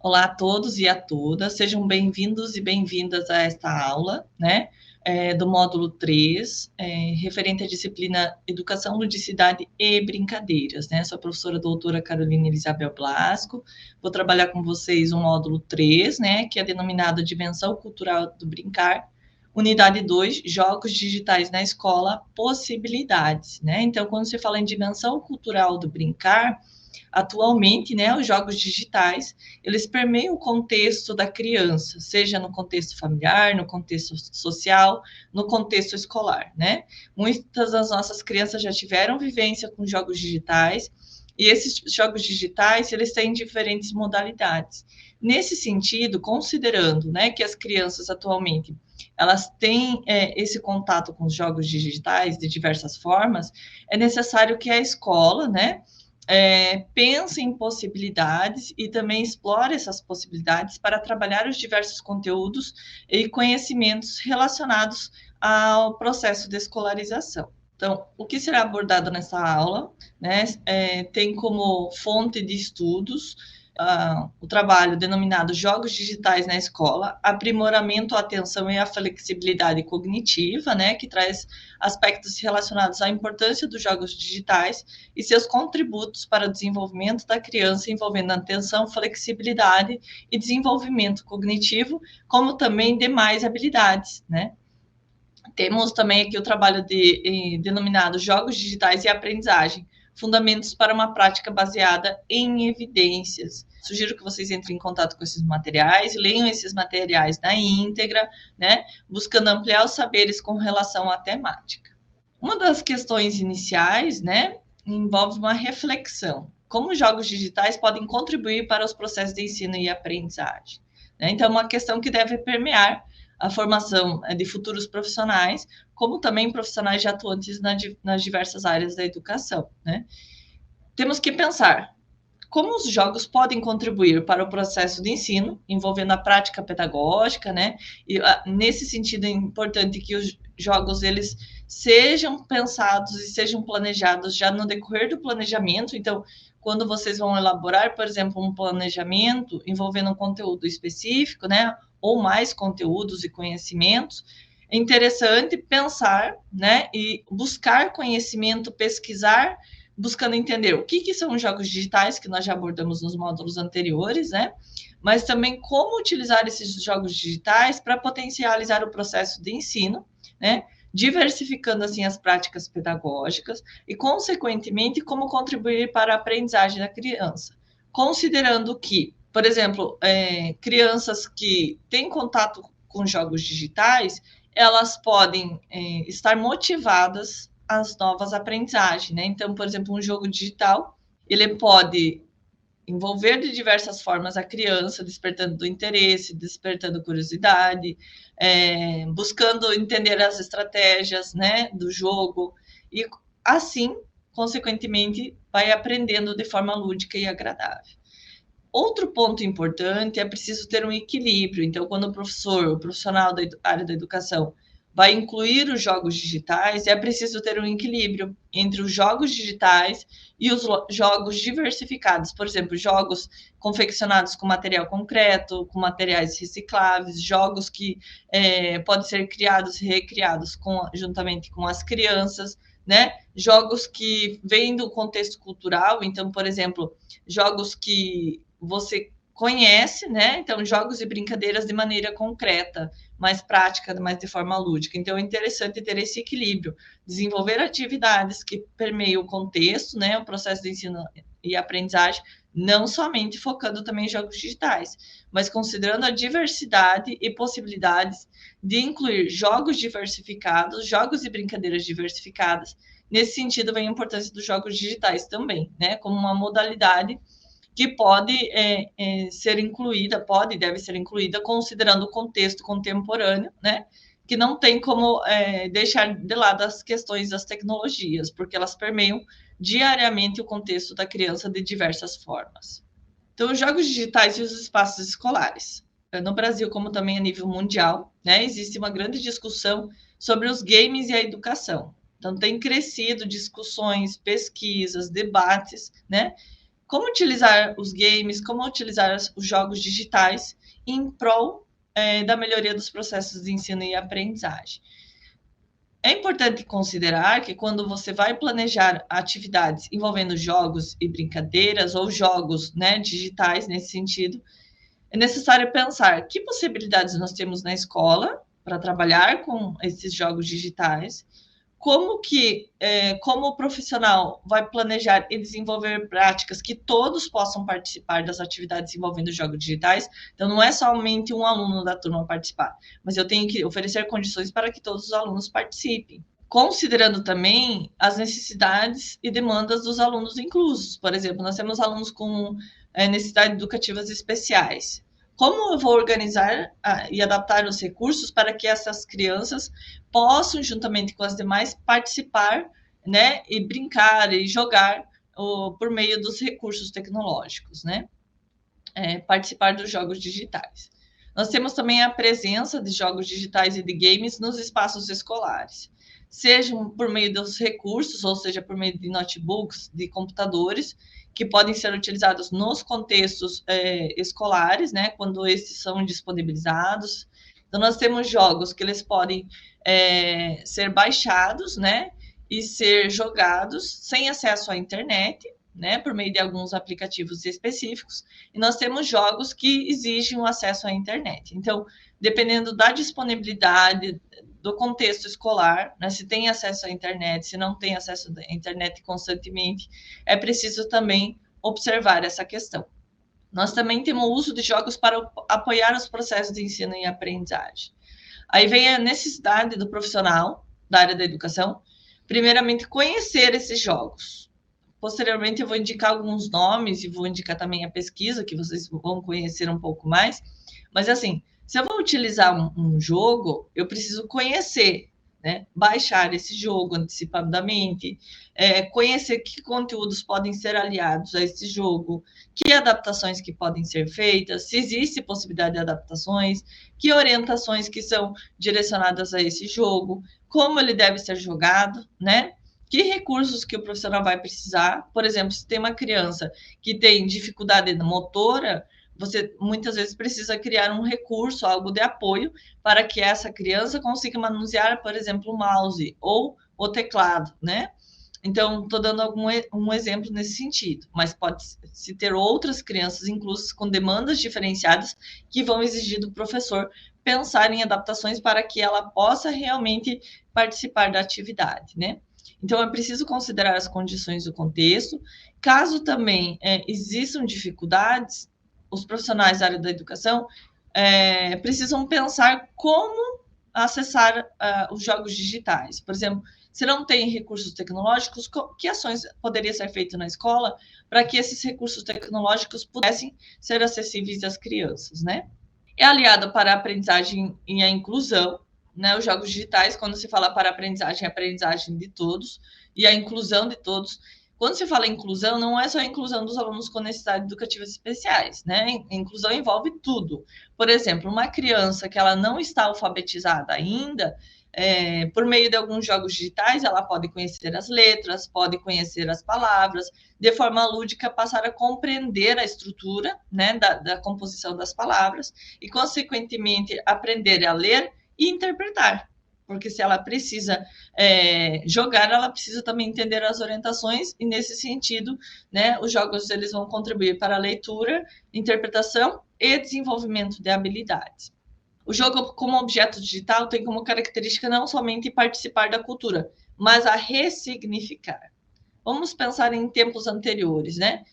Olá a todos e a todas, sejam bem-vindos e bem-vindas a esta aula, né, do módulo 3, referente à disciplina Educação, Ludicidade e Brincadeiras, né, sou a professora doutora Carolina Elisabel Blasco, vou trabalhar com vocês o módulo 3, né, que é denominado Dimensão Cultural do Brincar, unidade 2, Jogos Digitais na Escola, Possibilidades, né, então quando se fala em dimensão cultural do brincar, atualmente, né, os jogos digitais, eles permeiam o contexto da criança, seja no contexto familiar, no contexto social, no contexto escolar, né? Muitas das nossas crianças já tiveram vivência com jogos digitais, e esses jogos digitais, eles têm diferentes modalidades. Nesse sentido, considerando, né, que as crianças atualmente, elas têm esse contato com os jogos digitais de diversas formas, é necessário que a escola, né, pense em possibilidades e também explore essas possibilidades para trabalhar os diversos conteúdos e conhecimentos relacionados ao processo de escolarização. Então, o que será abordado nessa aula, né, tem como fonte de estudos o trabalho denominado Jogos Digitais na Escola, Aprimoramento, a Atenção e a Flexibilidade Cognitiva, né, que traz aspectos relacionados à importância dos jogos digitais e seus contributos para o desenvolvimento da criança, envolvendo atenção, flexibilidade e desenvolvimento cognitivo, como também demais habilidades, né? Temos também aqui o trabalho denominado Jogos Digitais e Aprendizagem, Fundamentos para uma Prática Baseada em Evidências. Sugiro que vocês entrem em contato com esses materiais, leiam esses materiais na íntegra, né, buscando ampliar os saberes com relação à temática. Uma das questões iniciais, né, envolve uma reflexão. Como os jogos digitais podem contribuir para os processos de ensino e aprendizagem? Né? Então, uma questão que deve permear a formação de futuros profissionais, como também profissionais já atuantes nas diversas áreas da educação. Né? Temos que pensar como os jogos podem contribuir para o processo de ensino, envolvendo a prática pedagógica, né? E nesse sentido é importante que os jogos eles sejam pensados e sejam planejados já no decorrer do planejamento. Então, quando vocês vão elaborar, por exemplo, um planejamento envolvendo um conteúdo específico, né? Ou mais conteúdos e conhecimentos, é interessante pensar, né? E buscar conhecimento, pesquisar, buscando entender o que são os jogos digitais, que nós já abordamos nos módulos anteriores, né? Mas também como utilizar esses jogos digitais para potencializar o processo de ensino, né? Diversificando, assim, as práticas pedagógicas e, consequentemente, como contribuir para a aprendizagem da criança. Considerando que, por exemplo, crianças que têm contato com jogos digitais, elas podem estar motivadas as novas aprendizagens, né? Então, por exemplo, um jogo digital, ele pode envolver de diversas formas a criança, despertando do interesse, despertando curiosidade, buscando entender as estratégias, né, do jogo, e assim, consequentemente, vai aprendendo de forma lúdica e agradável. Outro ponto importante é preciso ter um equilíbrio. Então, quando o professor, o profissional da área da educação vai incluir os jogos digitais, é preciso ter um equilíbrio entre os jogos digitais e os jogos diversificados. Por exemplo, jogos confeccionados com material concreto, com materiais recicláveis, jogos que podem ser criados e recriados juntamente com as crianças, né? Jogos que vêm do contexto cultural. Então, por exemplo, jogos que você conhece, né? Então, jogos e brincadeiras de maneira concreta, mais prática, mais de forma lúdica. Então, é interessante ter esse equilíbrio, desenvolver atividades que permeiam o contexto, né? O processo de ensino e aprendizagem, não somente focando também em jogos digitais, mas considerando a diversidade e possibilidades de incluir jogos diversificados, jogos e brincadeiras diversificadas. Nesse sentido, vem a importância dos jogos digitais também, né? Como uma modalidade que pode ser incluída, pode e deve ser incluída, considerando o contexto contemporâneo, né? Que não tem como deixar de lado as questões das tecnologias, porque elas permeiam diariamente o contexto da criança de diversas formas. Então, os jogos digitais e os espaços escolares. No Brasil, como também a nível mundial, né, existe uma grande discussão sobre os games e a educação. Então, tem crescido discussões, pesquisas, debates, né, como utilizar os games, como utilizar os jogos digitais em prol da melhoria dos processos de ensino e aprendizagem. É importante considerar que quando você vai planejar atividades envolvendo jogos e brincadeiras, ou jogos, né, digitais nesse sentido, é necessário pensar que possibilidades nós temos na escola para trabalhar com esses jogos digitais, como o profissional vai planejar e desenvolver práticas que todos possam participar das atividades envolvendo jogos digitais. Então, não é somente um aluno da turma participar, mas eu tenho que oferecer condições para que todos os alunos participem, considerando também as necessidades e demandas dos alunos inclusos. Por exemplo, nós temos alunos com necessidades educativas especiais. Como eu vou organizar e adaptar os recursos para que essas crianças possam, juntamente com as demais, participar, né, e brincar e jogar por meio dos recursos tecnológicos, né? Participar dos jogos digitais. Nós temos também a presença de jogos digitais e de games nos espaços escolares, sejam por meio dos recursos, ou seja, por meio de notebooks, de computadores, que podem ser utilizados nos contextos escolares, né, quando esses são disponibilizados. Então, nós temos jogos que eles podem ser baixados, né, e ser jogados sem acesso à internet, né, por meio de alguns aplicativos específicos, e nós temos jogos que exigem o acesso à internet. Então, dependendo da disponibilidade, do contexto escolar, né, se tem acesso à internet, se não tem acesso à internet constantemente, é preciso também observar essa questão. Nós também temos o uso de jogos para apoiar os processos de ensino e aprendizagem. Aí vem a necessidade do profissional da área da educação, primeiramente, conhecer esses jogos. Posteriormente, eu vou indicar alguns nomes e vou indicar também a pesquisa, que vocês vão conhecer um pouco mais. Mas, assim, se eu vou utilizar um jogo, eu preciso conhecer, né? Baixar esse jogo antecipadamente, conhecer que conteúdos podem ser aliados a esse jogo, que adaptações que podem ser feitas, se existe possibilidade de adaptações, que orientações que são direcionadas a esse jogo, como ele deve ser jogado, né? Que recursos que o profissional vai precisar. Por exemplo, se tem uma criança que tem dificuldade motora, você muitas vezes precisa criar um recurso, algo de apoio, para que essa criança consiga manusear, por exemplo, o mouse ou o teclado, né? Então, estou dando um exemplo nesse sentido, mas pode-se ter outras crianças inclusas com demandas diferenciadas que vão exigir do professor pensar em adaptações para que ela possa realmente participar da atividade, né? Então, é preciso considerar as condições do contexto. Caso também existam dificuldades, os profissionais da área da educação precisam pensar como acessar os jogos digitais. Por exemplo, se não tem recursos tecnológicos, que ações poderia ser feito na escola para que esses recursos tecnológicos pudessem ser acessíveis às crianças, né? É aliado para a aprendizagem e a inclusão, né? Os jogos digitais, quando se fala para a aprendizagem de todos e a inclusão de todos. Quando se fala em inclusão, não é só a inclusão dos alunos com necessidades educativas especiais, né? A inclusão envolve tudo. Por exemplo, uma criança que ela não está alfabetizada ainda, por meio de alguns jogos digitais, ela pode conhecer as letras, pode conhecer as palavras, de forma lúdica, passar a compreender a estrutura, né, da composição das palavras e, consequentemente, aprender a ler e interpretar. Porque se ela precisa jogar, ela precisa também entender as orientações e, nesse sentido, né, os jogos eles vão contribuir para a leitura, interpretação e desenvolvimento de habilidades. O jogo, como objeto digital, tem como característica não somente participar da cultura, mas a ressignificar. Vamos pensar em tempos anteriores, né?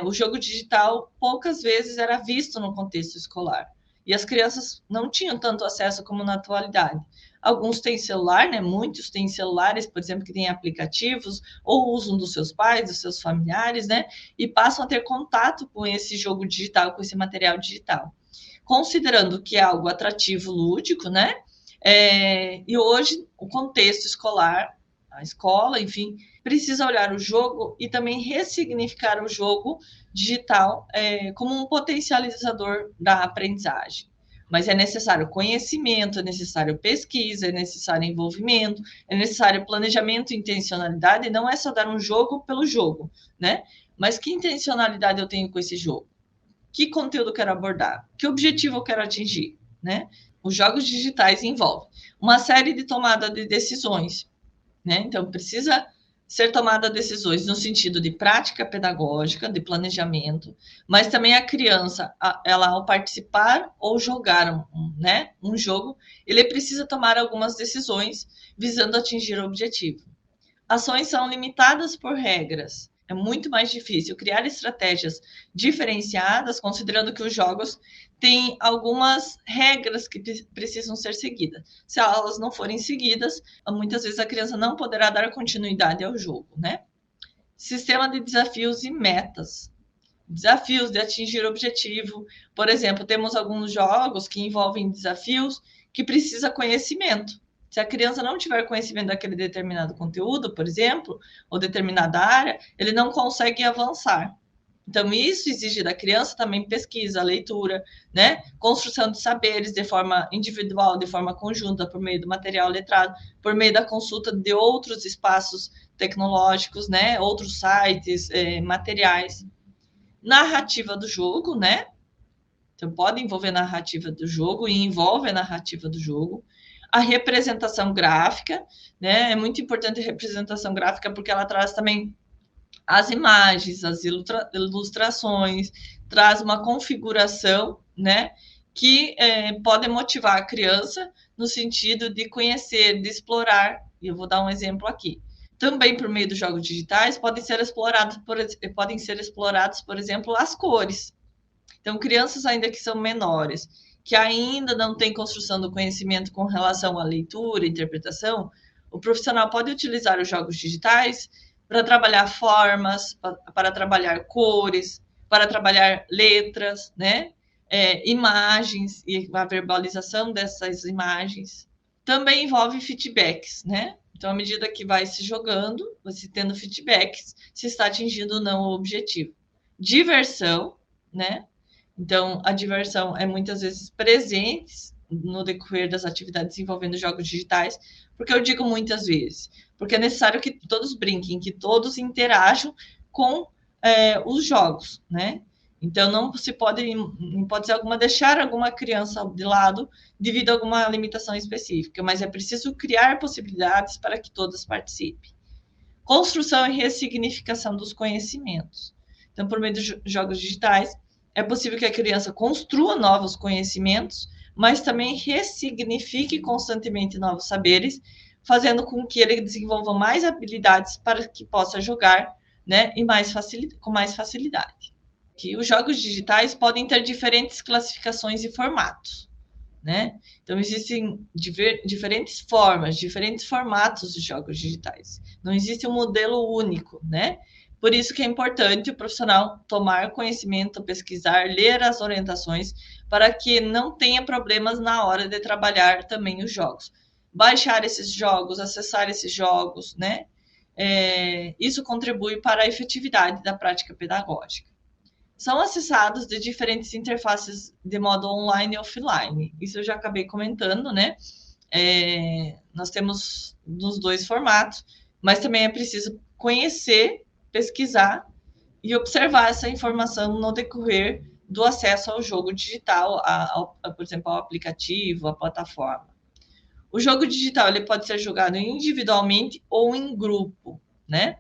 O jogo digital poucas vezes era visto no contexto escolar e as crianças não tinham tanto acesso como na atualidade. Alguns têm celular, né? Muitos têm celulares, por exemplo, que têm aplicativos ou usam dos seus pais, dos seus familiares, né? E passam a ter contato com esse jogo digital, com esse material digital, considerando que é algo atrativo, lúdico, né? E hoje o contexto escolar, a escola, enfim, precisa olhar o jogo e também ressignificar o jogo digital como um potencializador da aprendizagem. mas é necessário conhecimento, é necessário pesquisa, é necessário envolvimento, é necessário planejamento e intencionalidade, e não é só dar um jogo pelo jogo, né? Mas que intencionalidade eu tenho com esse jogo? Que conteúdo eu quero abordar? Que objetivo eu quero atingir, né? Os jogos digitais envolvem uma série de tomada de decisões, né? Então, precisa ser tomada decisões no sentido de prática pedagógica, de planejamento, mas também a criança, ela ao participar ou jogar né, um jogo, ele precisa tomar algumas decisões visando atingir o objetivo. Ações são limitadas por regras. É muito mais difícil criar estratégias diferenciadas, considerando que os jogos têm algumas regras que precisam ser seguidas. Se elas não forem seguidas, muitas vezes a criança não poderá dar continuidade ao jogo, né? Sistema de desafios e metas. Desafios de atingir o objetivo. Por exemplo, temos alguns jogos que envolvem desafios que precisa conhecimento. Se a criança não tiver conhecimento daquele determinado conteúdo, por exemplo, ou determinada área, ele não consegue avançar. Então, isso exige da criança também pesquisa, leitura, né? Construção de saberes de forma individual, de forma conjunta, por meio do material letrado, por meio da consulta de outros espaços tecnológicos, né? Outros sites, materiais. Narrativa do jogo, né? Então, pode envolver narrativa do jogo e envolve a narrativa do jogo. A representação gráfica, né? É muito importante a representação gráfica porque ela traz também as imagens, as ilustrações, traz uma configuração, né? Que pode motivar a criança no sentido de conhecer, de explorar. E eu vou dar um exemplo aqui. Também por meio dos jogos digitais podem ser explorados, por exemplo, as cores. Então, crianças ainda que são menores, que ainda não têm construção do conhecimento com relação à leitura e interpretação, o profissional pode utilizar os jogos digitais para trabalhar formas, para trabalhar cores, para trabalhar letras, né? Imagens e a verbalização dessas imagens. Também envolve feedbacks, né? Então, à medida que vai se jogando, vai se tendo feedbacks, se está atingindo ou não o objetivo. Diversão, né? Então, a diversão é muitas vezes presente no decorrer das atividades envolvendo jogos digitais, porque eu digo muitas vezes, porque é necessário que todos brinquem, que todos interajam com os jogos, né? Então, não se pode, em hipótese alguma, deixar alguma criança de lado devido a alguma limitação específica, mas é preciso criar possibilidades para que todos participem. Construção e ressignificação dos conhecimentos. Então, por meio de jogos digitais, é possível que a criança construa novos conhecimentos, mas também ressignifique constantemente novos saberes, fazendo com que ele desenvolva mais habilidades para que possa jogar, né, e com mais facilidade. Que os jogos digitais podem ter diferentes classificações e formatos, né? Então, existem diferentes formas, diferentes formatos de jogos digitais. Não existe um modelo único, né? Por isso que é importante o profissional tomar conhecimento, pesquisar, ler as orientações, para que não tenha problemas na hora de trabalhar também os jogos. Baixar esses jogos, acessar esses jogos, né? Isso contribui para a efetividade da prática pedagógica. São acessados de diferentes interfaces de modo online e offline. Isso eu já acabei comentando, né? Nós temos nos dois formatos, mas também é preciso conhecer, pesquisar e observar essa informação no decorrer do acesso ao jogo digital, por exemplo, ao aplicativo, à plataforma. O jogo digital ele pode ser jogado individualmente ou em grupo, né?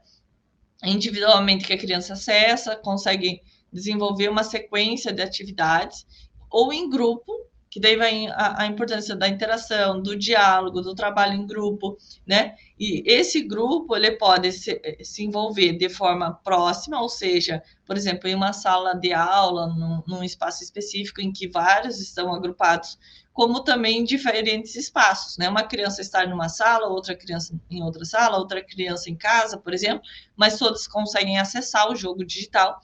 Individualmente que a criança acessa, consegue desenvolver uma sequência de atividades, ou em grupo, que daí vai a importância da interação, do diálogo, do trabalho em grupo, né? E esse grupo, ele pode se envolver de forma próxima, ou seja, por exemplo, em uma sala de aula, num espaço específico em que vários estão agrupados, como também em diferentes espaços, né? Uma criança estar numa sala, outra criança em outra sala, outra criança em casa, por exemplo, mas todos conseguem acessar o jogo digital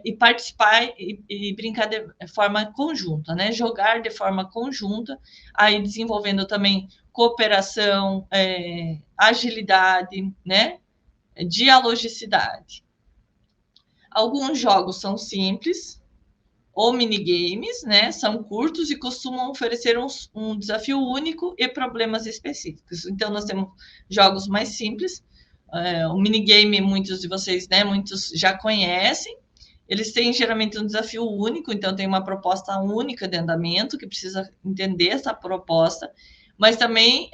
e participar e brincar de forma conjunta, né? Jogar de forma conjunta, aí desenvolvendo também cooperação, agilidade, né? Dialogicidade. Alguns jogos são simples, ou minigames, né? São curtos e costumam oferecer um desafio único e problemas específicos. Então, nós temos jogos mais simples. O minigame, muitos de vocês, né? Muitos já conhecem. Eles têm geralmente um desafio único, então tem uma proposta única de andamento, que precisa entender essa proposta, mas também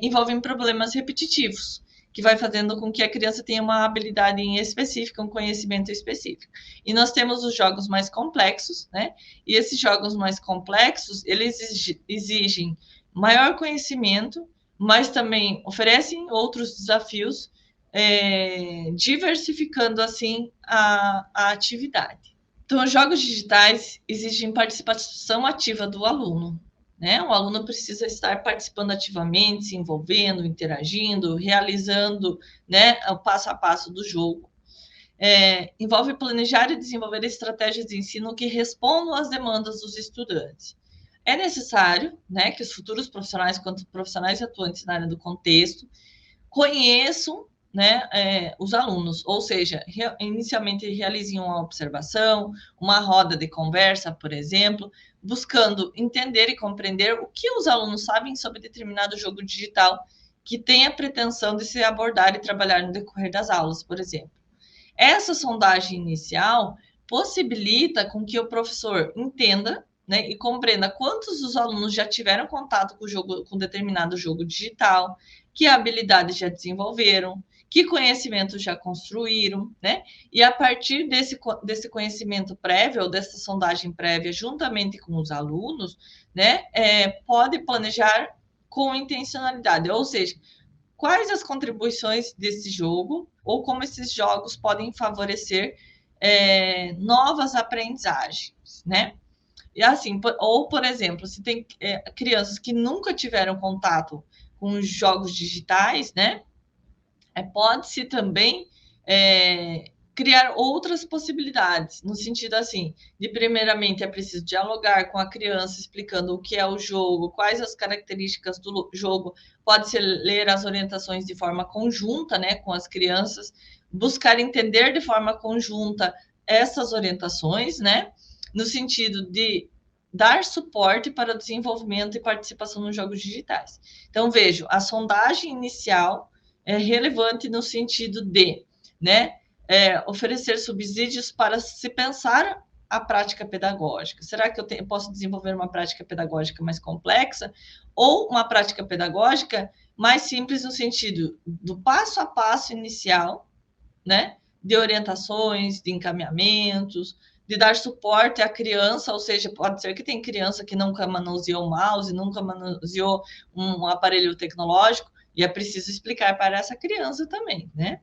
envolvem problemas repetitivos, que vai fazendo com que a criança tenha uma habilidade específica, um conhecimento específico. E nós temos os jogos mais complexos, né? E esses jogos mais complexos, eles exigem maior conhecimento, mas também oferecem outros desafios, diversificando assim a atividade. Então, os jogos digitais exigem participação ativa do aluno, né? O aluno precisa estar participando ativamente, se envolvendo, interagindo, realizando, né, o passo a passo do jogo. Envolve planejar e desenvolver estratégias de ensino que respondam às demandas dos estudantes. É necessário, né, que os futuros profissionais, quanto profissionais atuantes na área do contexto, conheçam, né, os alunos, ou seja, inicialmente realizem uma observação, uma roda de conversa, por exemplo, buscando entender e compreender o que os alunos sabem sobre determinado jogo digital que tem a pretensão de se abordar e trabalhar no decorrer das aulas, por exemplo. Essa sondagem inicial possibilita com que o professor entenda, né, e compreenda quantos dos alunos já tiveram contato com determinado jogo digital, que habilidades já desenvolveram, que conhecimento já construíram, né? E a partir desse conhecimento prévio, ou dessa sondagem prévia, juntamente com os alunos, né, pode planejar com intencionalidade, ou seja, quais as contribuições desse jogo ou como esses jogos podem favorecer novas aprendizagens, né? E assim, ou por exemplo, se tem crianças que nunca tiveram contato com os jogos digitais, né? Pode-se também criar outras possibilidades, no sentido assim, de primeiramente é preciso dialogar com a criança, explicando o que é o jogo, quais as características do jogo, pode-se ler as orientações de forma conjunta, né, com as crianças, buscar entender de forma conjunta essas orientações, né, no sentido de dar suporte para o desenvolvimento e participação nos jogos digitais. Então, vejo, a sondagem inicial é relevante no sentido de, né, oferecer subsídios para se pensar a prática pedagógica. Será que eu posso desenvolver uma prática pedagógica mais complexa ou uma prática pedagógica mais simples no sentido do passo a passo inicial, né, de orientações, de encaminhamentos, de dar suporte à criança, ou seja, pode ser que tem criança que nunca manuseou mouse, nunca manuseou um aparelho tecnológico, e é preciso explicar para essa criança também, né?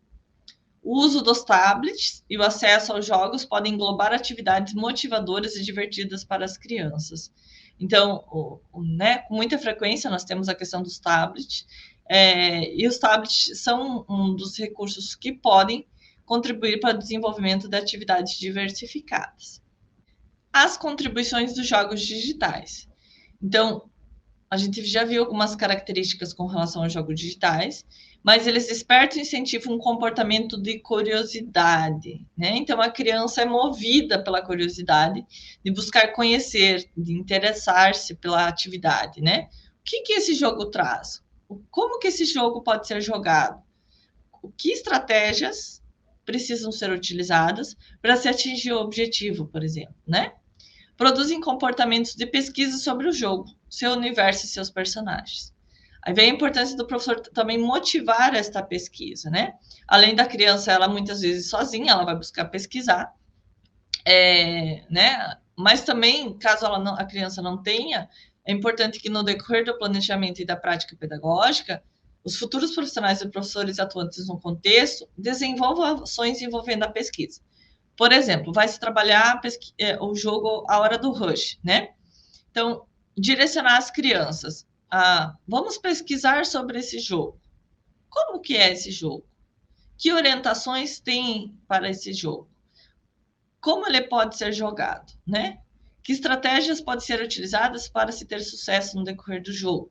O uso dos tablets e o acesso aos jogos podem englobar atividades motivadoras e divertidas para as crianças. Então, né, com muita frequência nós temos a questão dos tablets, e os tablets são um dos recursos que podem contribuir para o desenvolvimento de atividades diversificadas. As contribuições dos jogos digitais. Então, a gente já viu algumas características com relação aos jogos digitais, mas eles despertam e incentivam um comportamento de curiosidade, né? Então, a criança é movida pela curiosidade de buscar conhecer, de interessar-se pela atividade, né? O que esse jogo traz? Como que esse jogo pode ser jogado? Que estratégias precisam ser utilizadas para se atingir o objetivo, por exemplo, né? Produzem comportamentos de pesquisa sobre o jogo, seu universo e seus personagens. Aí vem a importância do professor também motivar esta pesquisa, né? Além da criança, ela muitas vezes sozinha, ela vai buscar pesquisar, né? Mas também, caso a criança não tenha, é importante que no decorrer do planejamento e da prática pedagógica, os futuros profissionais e professores atuantes no contexto desenvolvam ações envolvendo a pesquisa. Por exemplo, vai se trabalhar o jogo A Hora do Rush, né? Então, direcionar as crianças a vamos pesquisar sobre esse jogo. Como que é esse jogo? Que orientações tem para esse jogo? Como ele pode ser jogado, né? Que estratégias podem ser utilizadas para se ter sucesso no decorrer do jogo?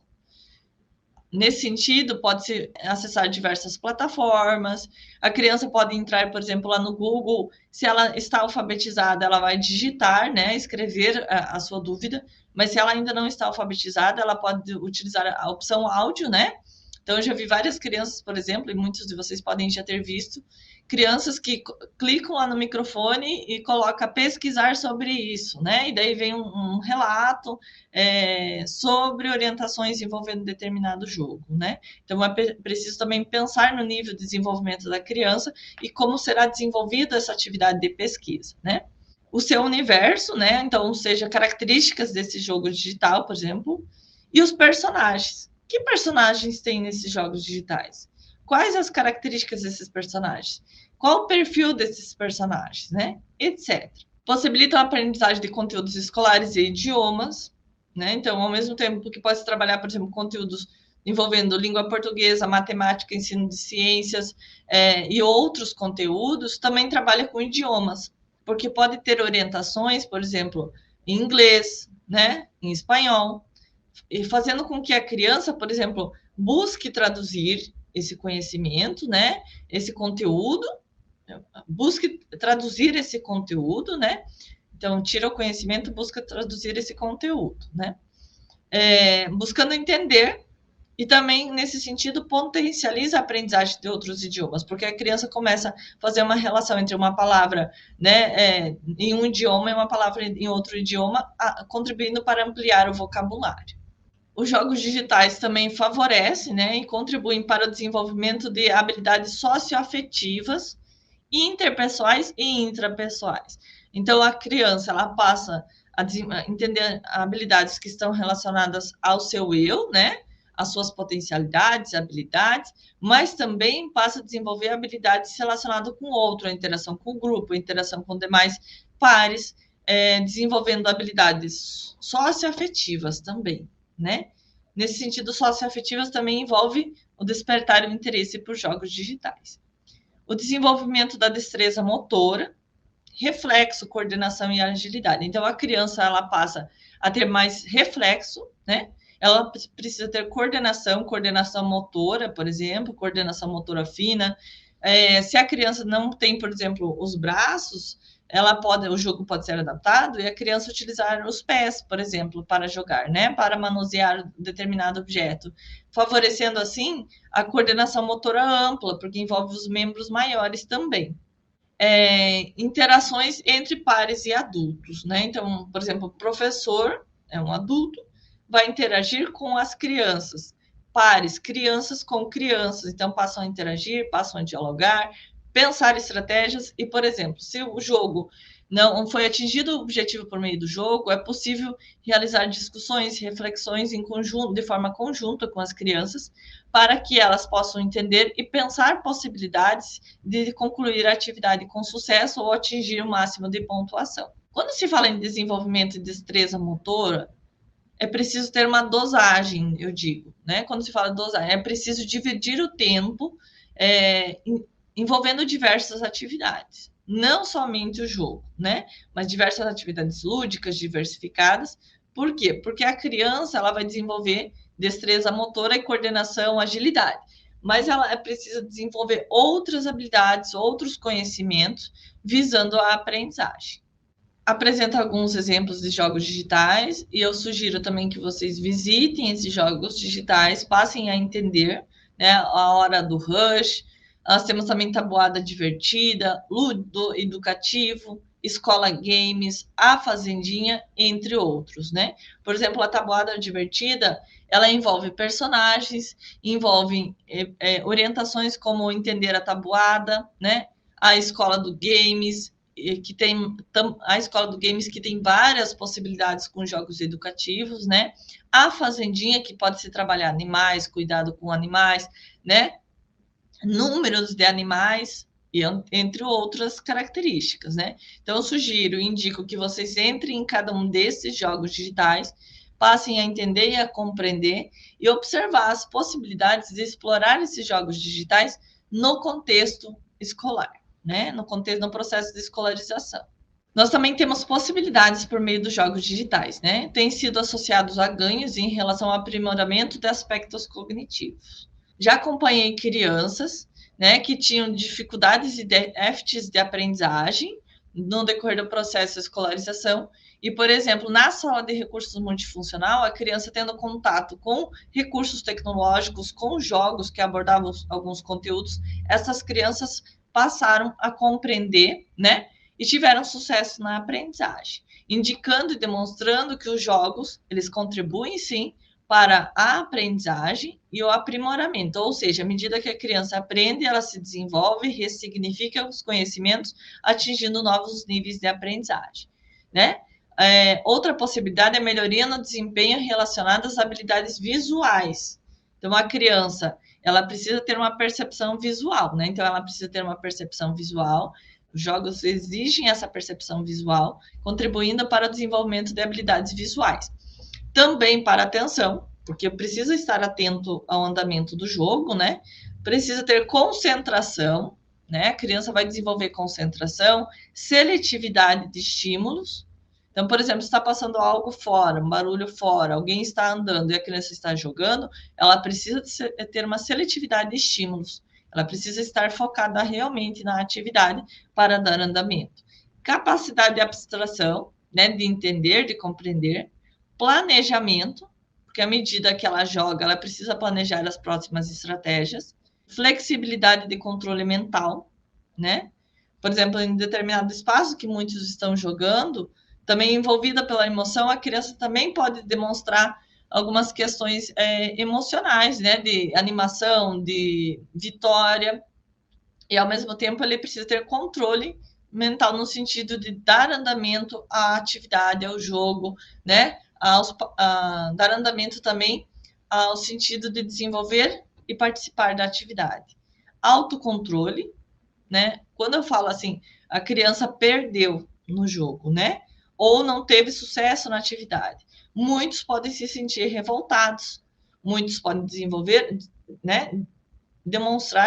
Nesse sentido, pode-se acessar diversas plataformas, a criança pode entrar, por exemplo, lá no Google, se ela está alfabetizada, ela vai digitar, né, escrever a sua dúvida, mas se ela ainda não está alfabetizada, ela pode utilizar a opção áudio, né? Então, eu já vi várias crianças, por exemplo, e muitos de vocês podem já ter visto, crianças que clicam lá no microfone e colocam pesquisar sobre isso, né? E daí vem um relato sobre orientações envolvendo determinado jogo, né? Então, é preciso também pensar no nível de desenvolvimento da criança e como será desenvolvida essa atividade de pesquisa, né? O seu universo, né? Então, seja características desse jogo digital, por exemplo, e os personagens. Que personagens tem nesses jogos digitais? Quais as características desses personagens? Qual o perfil desses personagens, né? Etc. Possibilitam a aprendizagem de conteúdos escolares e idiomas, né? Então, ao mesmo tempo que pode trabalhar, por exemplo, conteúdos envolvendo língua portuguesa, matemática, ensino de ciências e outros conteúdos, também trabalha com idiomas, porque pode ter orientações, por exemplo, em inglês, né? Em espanhol, e fazendo com que a criança, por exemplo, busque traduzir esse conhecimento, né? Esse conteúdo, busque traduzir esse conteúdo, né? Então, tira o conhecimento, busca traduzir esse conteúdo, né? Buscando entender e também, nesse sentido, potencializa a aprendizagem de outros idiomas, porque a criança começa a fazer uma relação entre uma palavra, né, em um idioma e uma palavra em outro idioma, contribuindo para ampliar o vocabulário. Os jogos digitais também favorecem, né, e contribuem para o desenvolvimento de habilidades socioafetivas, interpessoais e intrapessoais. Então, a criança ela passa a entender habilidades que estão relacionadas ao seu eu, né? As suas potencialidades, habilidades, mas também passa a desenvolver habilidades relacionadas com o outro, a interação com o grupo, a interação com demais pares, desenvolvendo habilidades socioafetivas também, né? Nesse sentido, socioafetivas também envolve o despertar o interesse por jogos digitais. O desenvolvimento da destreza motora, reflexo, coordenação e agilidade. Então, a criança ela passa a ter mais reflexo, né? Ela precisa ter coordenação motora, por exemplo, coordenação motora fina. Se a criança não tem, por exemplo, os braços, o jogo pode ser adaptado e a criança utilizar os pés, por exemplo, para jogar, né? Para manusear determinado objeto, favorecendo assim a coordenação motora ampla, porque envolve os membros maiores também. Interações entre pares e adultos, né? Então, por exemplo, o professor é um adulto, vai interagir com as crianças. Pares, crianças com crianças, então passam a interagir, passam a dialogar, pensar estratégias e, por exemplo, se o jogo não foi atingido o objetivo por meio do jogo, é possível realizar discussões, reflexões em conjunto, de forma conjunta com as crianças, para que elas possam entender e pensar possibilidades de concluir a atividade com sucesso ou atingir o máximo de pontuação. Quando se fala em desenvolvimento de destreza motora, é preciso ter uma dosagem, eu digo, né? Quando se fala dosagem, é preciso dividir o tempo envolvendo diversas atividades, não somente o jogo, né? Mas diversas atividades lúdicas, diversificadas. Por quê? Porque a criança ela vai desenvolver destreza motora e coordenação, agilidade. Mas ela precisa desenvolver outras habilidades, outros conhecimentos, visando a aprendizagem. Apresenta alguns exemplos de jogos digitais e eu sugiro também que vocês visitem esses jogos digitais, passem a entender, né, a hora do rush. Nós temos também tabuada divertida, ludo educativo, escola games, a fazendinha, entre outros, né? Por exemplo, a tabuada divertida, ela envolve personagens, envolve orientações como entender a tabuada, né? A escola do games, que tem a escola do games que tem várias possibilidades com jogos educativos, né? A fazendinha que pode se trabalhar animais, cuidado com animais, né? Números de animais e entre outras características, né? Então eu sugiro, indico que vocês entrem em cada um desses jogos digitais, passem a entender e a compreender e observar as possibilidades de explorar esses jogos digitais no contexto escolar, né? No contexto, no processo de escolarização. Nós também temos possibilidades por meio dos jogos digitais, né? Têm sido associados a ganhos em relação ao aprimoramento de aspectos cognitivos. Já acompanhei crianças, né, que tinham dificuldades e déficits de aprendizagem no decorrer do processo de escolarização. E, por exemplo, na sala de recursos multifuncional, a criança tendo contato com recursos tecnológicos, com jogos que abordavam alguns conteúdos, essas crianças passaram a compreender, né, e tiveram sucesso na aprendizagem, indicando e demonstrando que os jogos, eles contribuem sim para a aprendizagem e o aprimoramento, ou seja, à medida que a criança aprende, ela se desenvolve, ressignifica os conhecimentos, atingindo novos níveis de aprendizagem, né? Outra possibilidade é a melhoria no desempenho relacionada às habilidades visuais. Então, a criança, ela precisa ter uma percepção visual, né? Então, ela precisa ter uma percepção visual. Os jogos exigem essa percepção visual, contribuindo para o desenvolvimento de habilidades visuais. Também para a atenção, porque precisa estar atento ao andamento do jogo, né? Precisa ter concentração, né? A criança vai desenvolver concentração, seletividade de estímulos. Então, por exemplo, está passando algo fora, um barulho fora, alguém está andando e a criança está jogando, ela precisa ter uma seletividade de estímulos. Ela precisa estar focada realmente na atividade para dar andamento. Capacidade de abstração, né, de entender, de compreender. Planejamento, porque à medida que ela joga, ela precisa planejar as próximas estratégias. Flexibilidade de controle mental, né? Por exemplo, em determinado espaço que muitos estão jogando, também envolvida pela emoção, a criança também pode demonstrar algumas questões emocionais, né? De animação, de vitória, e ao mesmo tempo ele precisa ter controle mental no sentido de dar andamento à atividade, ao jogo, né? Dar andamento também ao sentido de desenvolver e participar da atividade. Autocontrole, né? Quando eu falo assim, a criança perdeu no jogo, né? Ou não teve sucesso na atividade. Muitos podem se sentir revoltados, muitos podem desenvolver, né?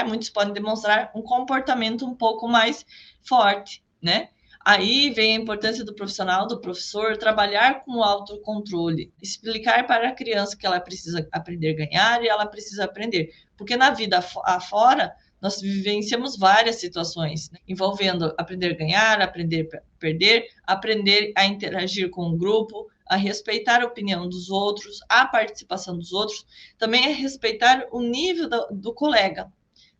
Muitos podem demonstrar um comportamento um pouco mais forte, né? Aí vem a importância do profissional, do professor, trabalhar com o autocontrole, explicar para a criança que ela precisa aprender a ganhar e ela precisa aprender. Porque na vida afora, nós vivenciamos várias situações, né? Envolvendo aprender a ganhar, aprender a perder, aprender a interagir com o grupo, a respeitar a opinião dos outros, a participação dos outros, também é respeitar o nível do colega,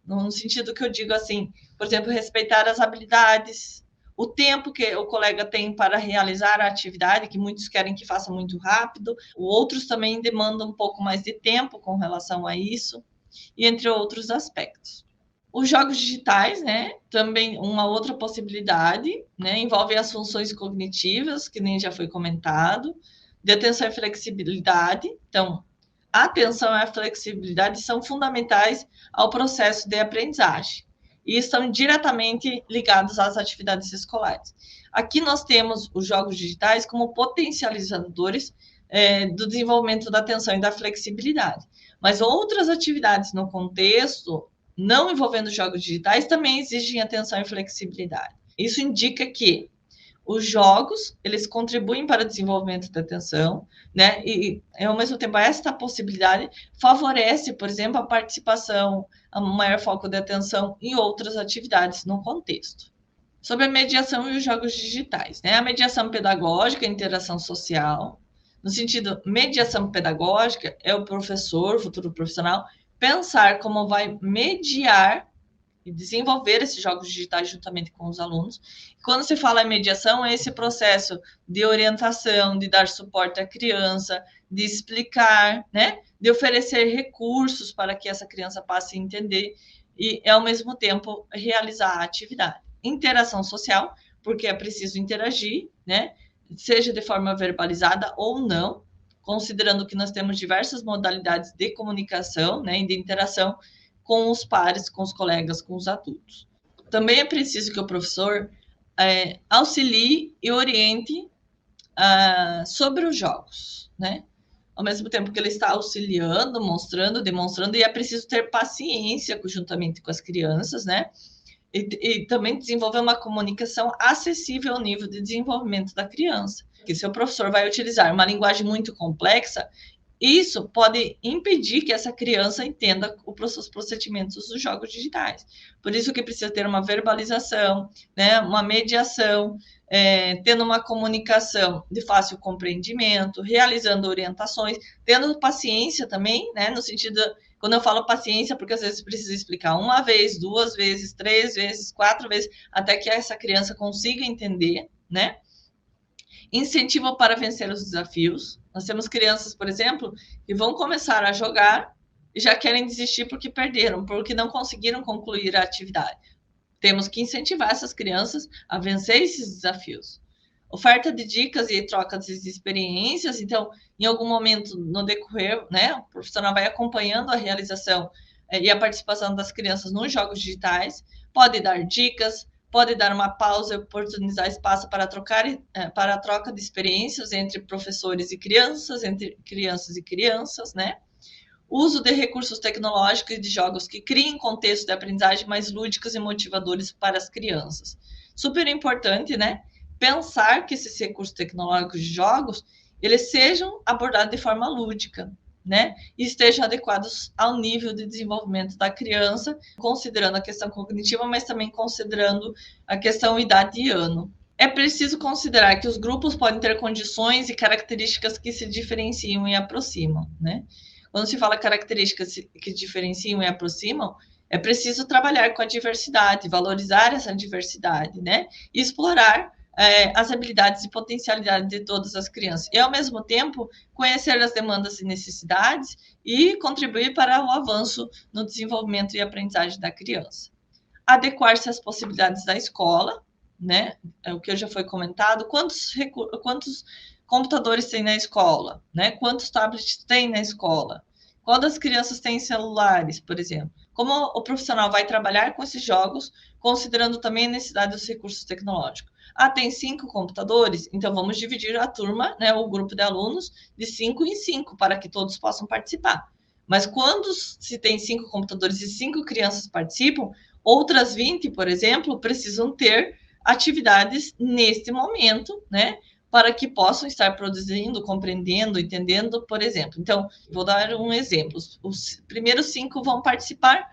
no sentido que eu digo assim, por exemplo, respeitar as habilidades, o tempo que o colega tem para realizar a atividade, que muitos querem que faça muito rápido, outros também demandam um pouco mais de tempo com relação a isso, e entre outros aspectos. Os jogos digitais, né, também uma outra possibilidade, né, envolve as funções cognitivas, que nem já foi comentado, de atenção e flexibilidade. Então, a atenção e a flexibilidade são fundamentais ao processo de aprendizagem e estão diretamente ligados às atividades escolares. Aqui nós temos os jogos digitais como potencializadores do desenvolvimento da atenção e da flexibilidade. Mas outras atividades no contexto não envolvendo jogos digitais também exigem atenção e flexibilidade. Isso indica que os jogos, eles contribuem para o desenvolvimento da atenção, né? E, ao mesmo tempo, esta possibilidade favorece, por exemplo, a participação, a maior foco de atenção em outras atividades no contexto. Sobre a mediação e os jogos digitais, né? A mediação pedagógica, a interação social. No sentido, mediação pedagógica é o professor, futuro profissional, pensar como vai mediar e desenvolver esses jogos digitais juntamente com os alunos. Quando se fala em mediação, é esse processo de orientação, de dar suporte à criança, de explicar, né? De oferecer recursos para que essa criança passe a entender e, ao mesmo tempo, realizar a atividade. Interação social, porque é preciso interagir, né? Seja de forma verbalizada ou não, considerando que nós temos diversas modalidades de comunicação, né, e de interação com os pares, com os colegas, com os adultos. Também é preciso que o professor auxilie e oriente sobre os jogos, né? Ao mesmo tempo que ele está auxiliando, mostrando, demonstrando, e é preciso ter paciência juntamente com as crianças, né? e também desenvolver uma comunicação acessível ao nível de desenvolvimento da criança. Porque se o professor vai utilizar uma linguagem muito complexa, isso pode impedir que essa criança entenda os procedimentos dos jogos digitais. Por isso que precisa ter uma verbalização, né, uma mediação, tendo uma comunicação de fácil compreendimento, realizando orientações, tendo paciência também, né, no sentido, quando eu falo paciência, porque às vezes precisa explicar uma vez, 2 vezes, 3 vezes, 4 vezes, até que essa criança consiga entender, né? Incentivo para vencer os desafios. Nós temos crianças, por exemplo, que vão começar a jogar e já querem desistir porque perderam, porque não conseguiram concluir a atividade. Temos que incentivar essas crianças a vencer esses desafios. Oferta de dicas e trocas de experiências. Então, em algum momento no decorrer, né, o profissional vai acompanhando a realização e a participação das crianças nos jogos digitais, pode dar dicas, pode dar uma pausa e oportunizar espaço para para a troca de experiências entre professores e crianças, entre crianças e crianças, né? Uso de recursos tecnológicos e de jogos que criem contextos de aprendizagem mais lúdicos e motivadores para as crianças. Super importante, né? Pensar que esses recursos tecnológicos de jogos, eles sejam abordados de forma lúdica, né? E estejam adequados ao nível de desenvolvimento da criança, considerando a questão cognitiva, mas também considerando a questão idade e ano. É preciso considerar que os grupos podem ter condições e características que se diferenciam e aproximam, né? Quando se fala características que diferenciam e aproximam, é preciso trabalhar com a diversidade, valorizar essa diversidade, né? E explorar as habilidades e potencialidades de todas as crianças. E, ao mesmo tempo, conhecer as demandas e necessidades e contribuir para o avanço no desenvolvimento e aprendizagem da criança. Adequar-se às possibilidades da escola, né? É o que já foi comentado. Quantos computadores tem na escola, né? Quantos tablets tem na escola? Qual das crianças tem celulares, por exemplo? Como o profissional vai trabalhar com esses jogos, considerando também a necessidade dos recursos tecnológicos? Ah, tem 5 computadores? Então vamos dividir a turma, né, o grupo de alunos, de 5 em 5, para que todos possam participar. Mas quando se tem 5 computadores e 5 crianças participam, outras 20, por exemplo, precisam ter atividades neste momento, né? Para que possam estar produzindo, compreendendo, entendendo, por exemplo. Então, vou dar um exemplo. Os primeiros 5 vão participar,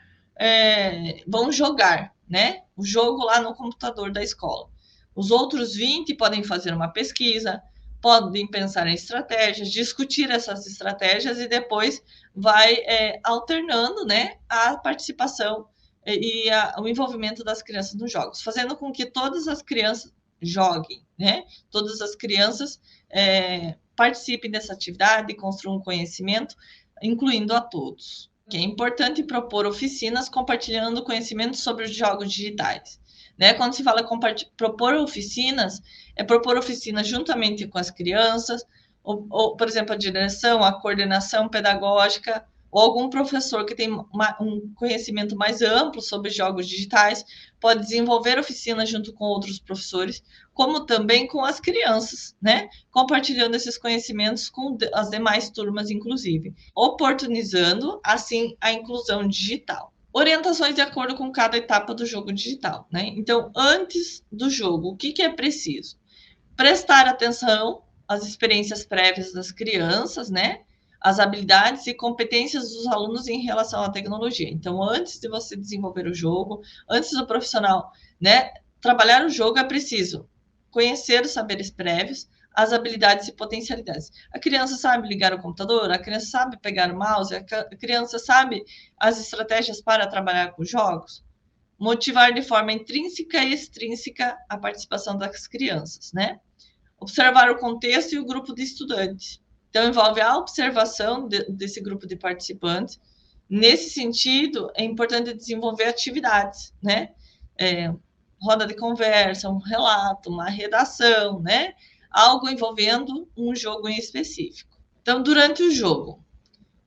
vão jogar, né? O jogo lá no computador da escola. Os outros 20 podem fazer uma pesquisa, podem pensar em estratégias, discutir essas estratégias e depois vai alternando, né, a participação e o envolvimento das crianças nos jogos, fazendo com que todas as crianças joguem, né? Todas as crianças participem dessa atividade, construam conhecimento, incluindo a todos. É importante propor oficinas compartilhando conhecimentos sobre os jogos digitais. Né? Quando se fala propor oficinas, é propor oficinas juntamente com as crianças, ou, por exemplo, a direção, a coordenação pedagógica, ou algum professor que tem um conhecimento mais amplo sobre jogos digitais, pode desenvolver oficinas junto com outros professores, como também com as crianças, né? Compartilhando esses conhecimentos com as demais turmas, inclusive, oportunizando, assim, a inclusão digital. Orientações de acordo com cada etapa do jogo digital, né? Então, antes do jogo, o que é preciso? Prestar atenção às experiências prévias das crianças, né? As habilidades e competências dos alunos em relação à tecnologia. Então, antes de você desenvolver o jogo, antes do profissional, né, trabalhar o jogo, é preciso conhecer os saberes prévios, as habilidades e potencialidades. A criança sabe ligar o computador, a criança sabe pegar o mouse, a criança sabe as estratégias para trabalhar com jogos. Motivar de forma intrínseca e extrínseca a participação das crianças, né? Observar o contexto e o grupo de estudantes. Então, envolve a observação desse grupo de participantes. Nesse sentido, é importante desenvolver atividades, né? Roda de conversa, um relato, uma redação, né? Algo envolvendo um jogo em específico. Então, durante o jogo,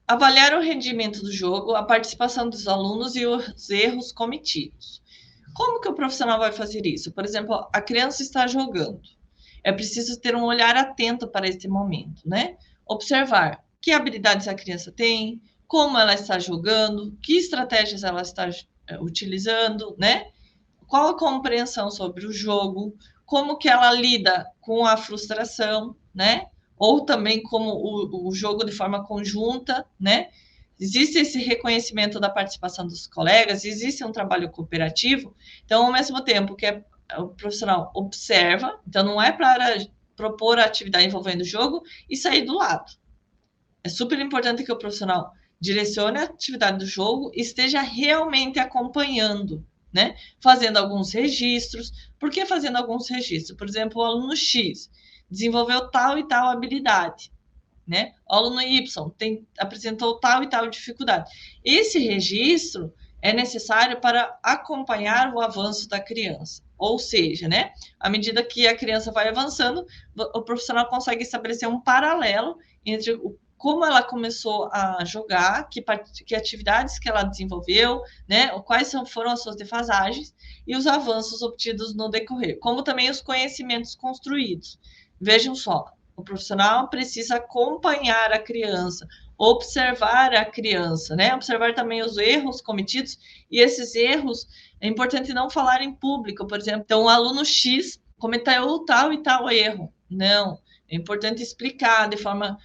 avaliar o rendimento do jogo, a participação dos alunos e os erros cometidos. Como que o profissional vai fazer isso? Por exemplo, a criança está jogando. É preciso ter um olhar atento para esse momento, né? Observar que habilidades a criança tem, como ela está jogando, que estratégias ela está utilizando, né? qual a compreensão sobre o jogo, como que ela lida com a frustração, né? Ou também como o jogo de forma conjunta, né? Existe esse reconhecimento da participação dos colegas, existe um trabalho cooperativo, então, ao mesmo tempo que o profissional observa, então não é para propor a atividade envolvendo o jogo e sair do lado. É super importante que o profissional direcione a atividade do jogo e esteja realmente acompanhando, né? Fazendo alguns registros. Por que fazendo alguns registros? Por exemplo, o aluno X desenvolveu tal e tal habilidade, né? O aluno Y apresentou tal e tal dificuldade. Esse registro é necessário para acompanhar o avanço da criança. Ou seja, né, à medida que a criança vai avançando, o profissional consegue estabelecer um paralelo entre como ela começou a jogar, que atividades que ela desenvolveu, né, quais foram as suas defasagens e os avanços obtidos no decorrer, como também os conhecimentos construídos. Vejam só, o profissional precisa acompanhar a criança, observar a criança, né? Observar também os erros cometidos e esses erros é importante não falar em público, por exemplo. Então, o aluno X cometeu tal e tal erro. Não, é importante explicar de forma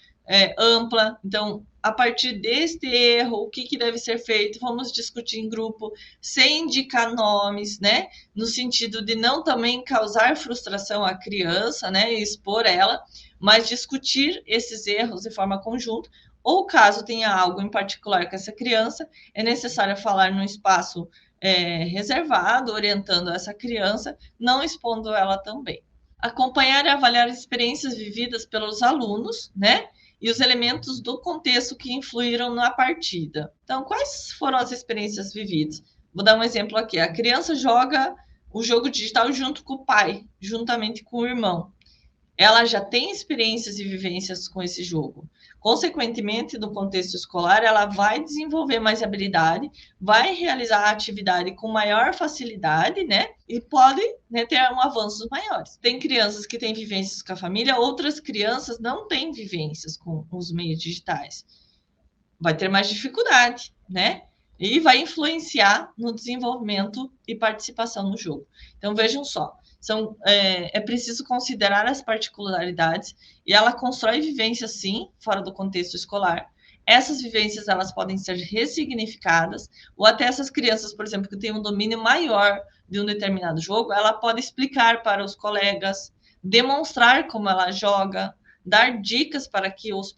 ampla. Então, a partir deste erro, o que deve ser feito? Vamos discutir em grupo, sem indicar nomes, né? No sentido de não também causar frustração à criança, né? E expor ela, mas discutir esses erros de forma conjunta, ou caso tenha algo em particular com essa criança, é necessário falar num espaço reservado, orientando essa criança, não expondo ela também. Acompanhar e avaliar experiências vividas pelos alunos, né? E os elementos do contexto que influíram na partida. Então, quais foram as experiências vividas? Vou dar um exemplo aqui. A criança joga o jogo digital junto com o pai, juntamente com o irmão. Ela já tem experiências e vivências com esse jogo. Consequentemente, no contexto escolar, ela vai desenvolver mais habilidade, vai realizar a atividade com maior facilidade, né? E pode, né, ter avanços maiores. Tem crianças que têm vivências com a família, outras crianças não têm vivências com os meios digitais. Vai ter mais dificuldade, né? E vai influenciar no desenvolvimento e participação no jogo. Então, vejam só, é preciso considerar as particularidades e ela constrói vivências, sim, fora do contexto escolar. Essas vivências, elas podem ser ressignificadas, ou até essas crianças, por exemplo, que têm um domínio maior de um determinado jogo, ela pode explicar para os colegas, demonstrar como ela joga, dar dicas para que os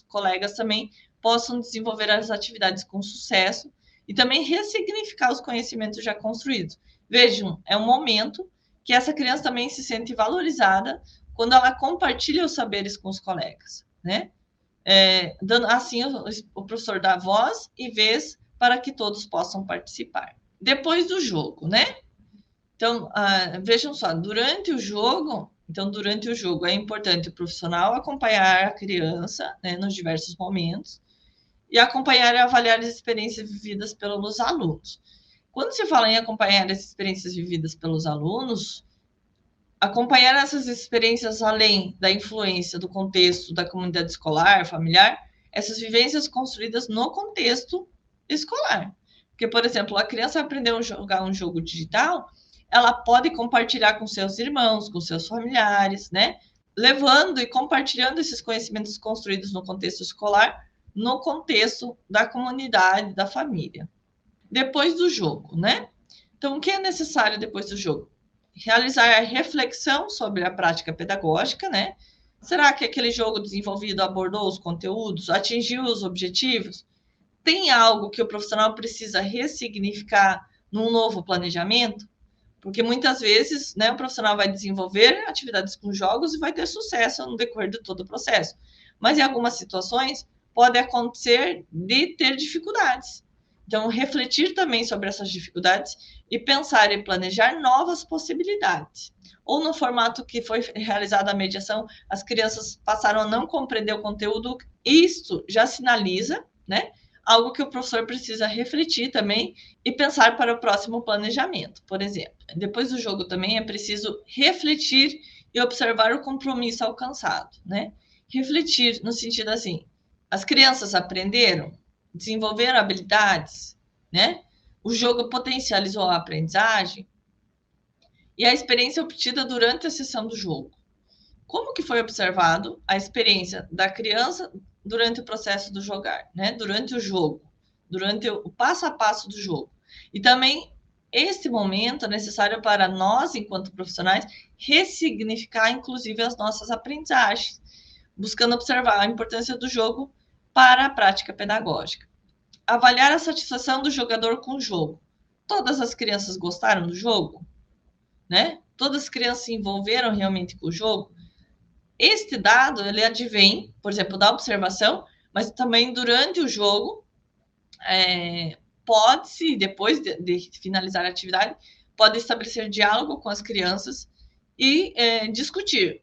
colegas também possam desenvolver as atividades com sucesso e também ressignificar os conhecimentos já construídos. Vejam, é um momento que essa criança também se sente valorizada quando ela compartilha os saberes com os colegas, né? Dando assim o professor dá voz e vez para que todos possam participar. Depois do jogo, né? Então, vejam só, durante o jogo é importante o profissional acompanhar a criança, né, nos diversos momentos e acompanhar e avaliar as experiências vividas pelos alunos. Quando se fala em acompanhar as experiências vividas pelos alunos, acompanhar essas experiências além da influência do contexto da comunidade escolar, familiar, essas vivências construídas no contexto escolar. Porque, por exemplo, a criança aprendeu a jogar um jogo digital, ela pode compartilhar com seus irmãos, com seus familiares, né? Levando e compartilhando esses conhecimentos construídos no contexto escolar, no contexto da comunidade, da família. Depois do jogo, né? Então, o que é necessário depois do jogo? Realizar a reflexão sobre a prática pedagógica, né? Será que aquele jogo desenvolvido abordou os conteúdos, atingiu os objetivos? Tem algo que o profissional precisa ressignificar num novo planejamento? Porque muitas vezes, né, o profissional vai desenvolver atividades com jogos e vai ter sucesso no decorrer de todo o processo. Mas em algumas situações pode acontecer de ter dificuldades. Então, refletir também sobre essas dificuldades e pensar e planejar novas possibilidades. Ou no formato que foi realizada a mediação, as crianças passaram a não compreender o conteúdo, isto já sinaliza, né, algo que o professor precisa refletir também e pensar para o próximo planejamento. Por exemplo, depois do jogo também é preciso refletir e observar o compromisso alcançado, né? Refletir no sentido assim, as crianças aprenderam, desenvolveram habilidades, né? O jogo potencializou a aprendizagem. e a experiência obtida durante a sessão do jogo. Como que foi observado a experiência da criança durante o processo do jogar, né? Durante o jogo, durante o passo a passo do jogo. E também este momento é necessário para nós, enquanto profissionais, ressignificar, inclusive, as nossas aprendizagens, buscando observar a importância do jogo para a prática pedagógica. Avaliar a satisfação do jogador com o jogo. Todas as crianças gostaram do jogo? Né? Todas as crianças se envolveram realmente com o jogo? Este dado, ele advém, por exemplo, da observação, mas também durante o jogo, pode-se, depois de finalizar a atividade, pode estabelecer diálogo com as crianças e discutir.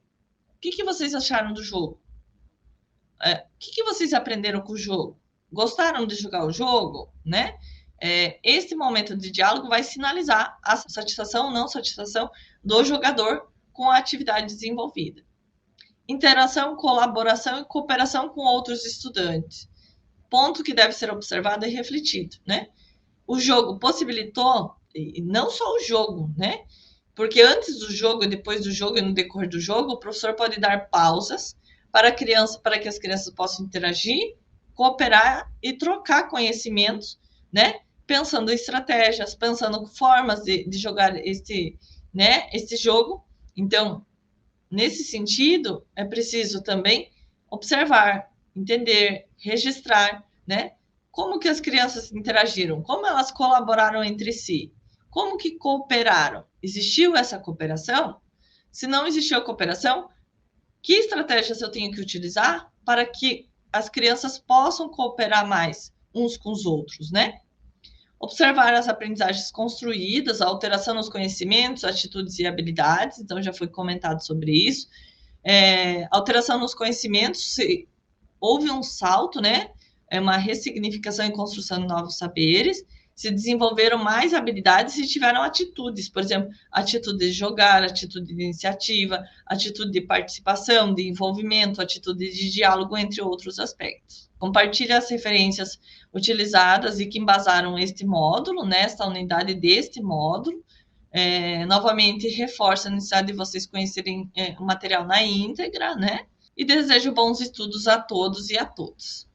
O que vocês acharam do jogo? O que vocês aprenderam com o jogo? Gostaram de jogar o jogo? Né? Este momento de diálogo vai sinalizar a satisfação ou não satisfação do jogador com a atividade desenvolvida. Interação, colaboração e cooperação com outros estudantes. Ponto que deve ser observado e refletido, né? O jogo possibilitou, e não só o jogo, né? Porque antes do jogo, depois do jogo e no decorrer do jogo, o professor pode dar pausas para que as crianças possam interagir, cooperar e trocar conhecimentos, né? Pensando em estratégias, pensando formas de jogar este jogo. Então, nesse sentido, é preciso também observar, entender, registrar, né? Como que as crianças interagiram, como elas colaboraram entre si, como que cooperaram. Existiu essa cooperação? Se não existiu a cooperação, que estratégias eu tenho que utilizar para que as crianças possam cooperar mais uns com os outros, né? Observar as aprendizagens construídas, a alteração nos conhecimentos, atitudes e habilidades, então já foi comentado sobre isso. Alteração nos conhecimentos, se houve um salto, né? Uma ressignificação e construção de novos saberes, se desenvolveram mais habilidades e tiveram atitudes, por exemplo, atitude de jogar, atitude de iniciativa, atitude de participação, de envolvimento, atitude de diálogo, entre outros aspectos. Compartilhe as referências utilizadas e que embasaram este módulo, nesta unidade deste módulo. Novamente, reforça a necessidade de vocês conhecerem o material na íntegra, né? E desejo bons estudos a todos e a todas.